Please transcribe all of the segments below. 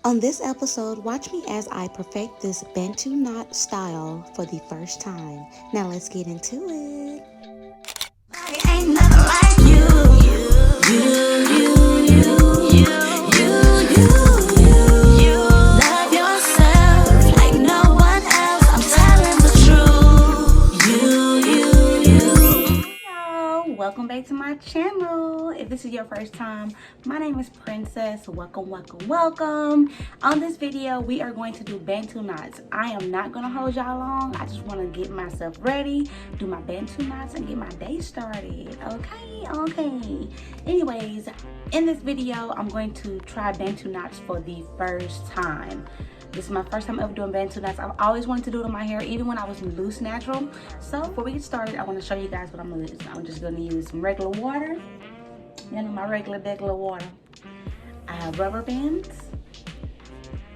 On this episode, watch me as I perfect this Bantu knot style for the first time. Now let's get into it. Ain't nothing like you. You love yourself like no one else. I'm telling the truth. Hello, welcome back to my channel. If this is your first time, my name is Princess. Welcome. On this video, we are going to do Bantu knots. I am not gonna hold y'all long. I just want to get myself ready, do my Bantu knots, and get my day started. Okay. Anyways, in this video, I'm going to try Bantu knots for the first time. This is my first time ever doing Bantu knots. I've always wanted to do it on my hair, even when I was loose natural. So before we get started, I want to show you guys what I'm gonna use. I'm just gonna use some regular water. You know, my regular water. I have rubber bands,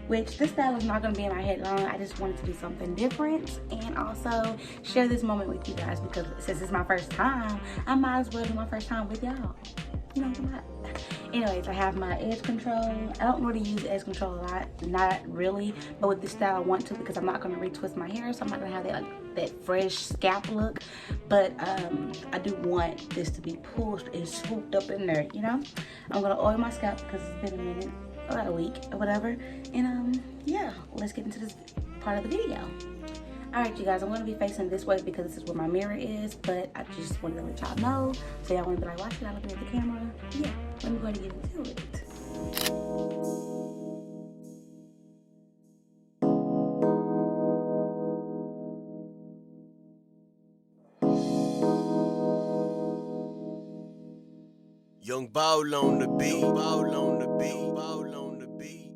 which this style is not gonna be in my head long. I just wanted to do something different and also share this moment with you guys because since it's my first time, I might as well do my first time with y'all. You know what I'm talking about? Anyways, I have my edge control. I don't really use edge control a lot, not really, but with this style I want to because I'm not going to retwist my hair, so I'm not going to have that fresh scalp look, but I do want this to be pushed and swooped up in there, you know? I'm going to oil my scalp because it's been a minute, about a week or whatever, and yeah, let's get into this part of the video. Alright, you guys, I'm going to be facing this way because this is where my mirror is, but I just wanted to let y'all know. So y'all want to be like, why should I look at the camera? Yeah, let me go ahead and get into it. Young Ball on the beat, Ball on the beat, Ball on the beat.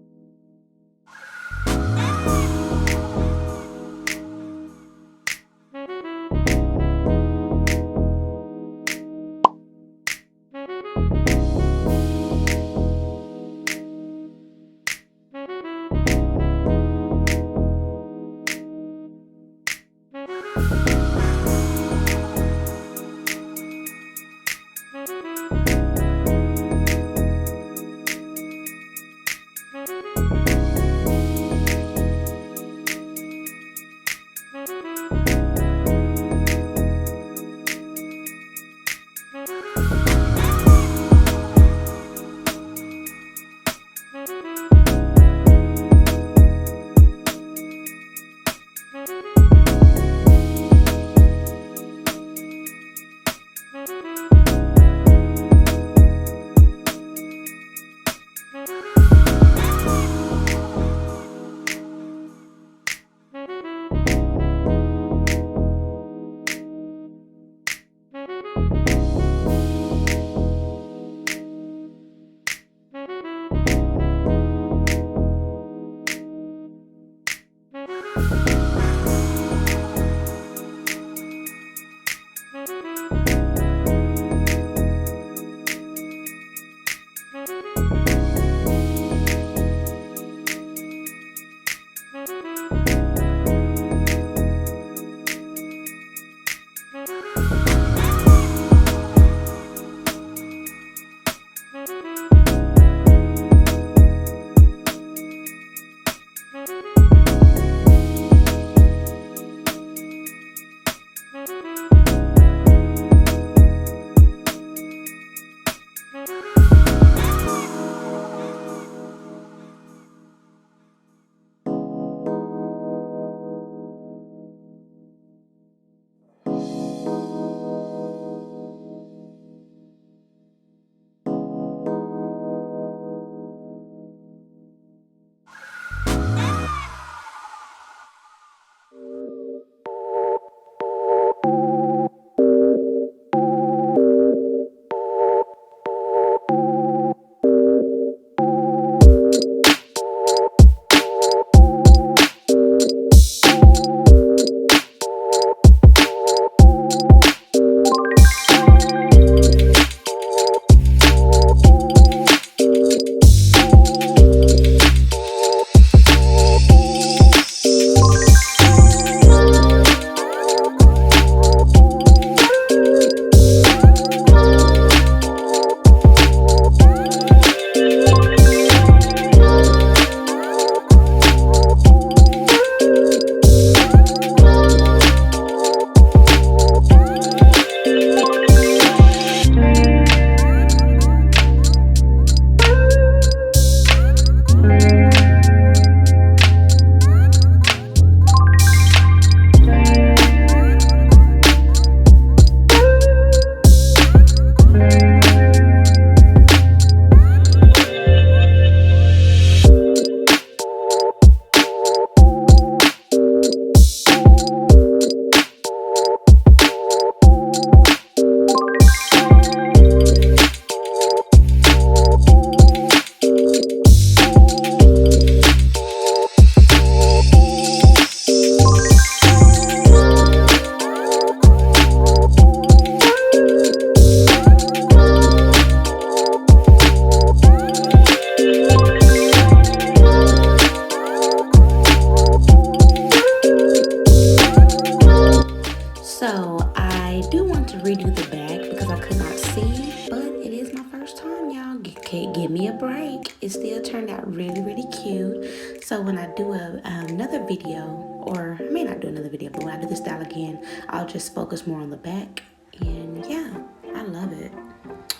really cute. So when I do another video, or I may not do another video, but when I do this style again, I'll just focus more on the back. And yeah, I love it.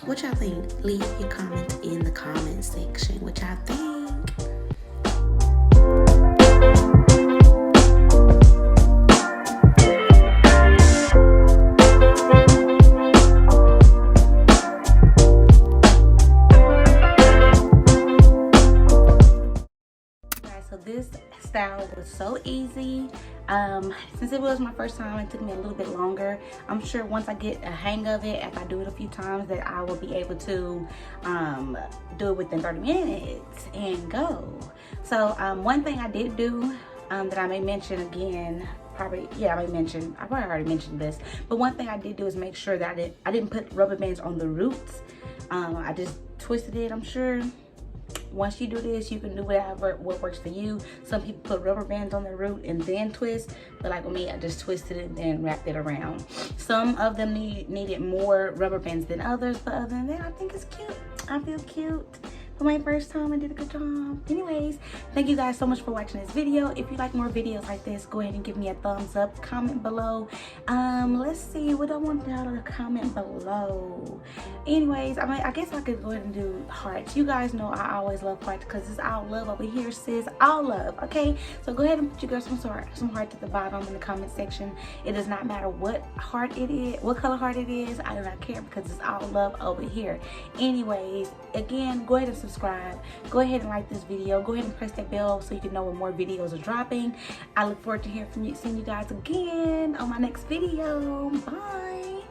What y'all think? Leave your comments in the comment section. What y'all think? So this style was so easy. Since it was my first time, it took me a little bit longer. I'm sure once I get a hang of it, if I do it a few times, that I will be able to do it within 30 minutes and go. So one thing I did do that I may mention again, I probably already mentioned this, but one thing I did do is make sure that I didn't put rubber bands on the roots. I just twisted it. I'm sure once you do this, you can do what works for you. Some people put rubber bands on the root and then twist, but like with me, I just twisted it and then wrapped it around. Some of them needed more rubber bands than others, but other than that, I think it's cute. I feel cute. For my first time, I did a good job. Anyways, thank you guys so much for watching this video. If you like more videos like this, go ahead and give me a thumbs up, comment below. Let's see what I want y'all to comment below. Anyways, I guess I could go ahead and do hearts. You guys know I always love hearts because it's all love over here, sis. All love, okay? So go ahead and put your girls some hearts at the bottom in the comment section. It does not matter what heart it is, what color heart it is. I do not care because it's all love over here. Anyways, again, go ahead and subscribe. Go ahead and like this video. Go ahead and press that bell so you can know when more videos are dropping. I look forward to seeing you guys again on my next video. Bye.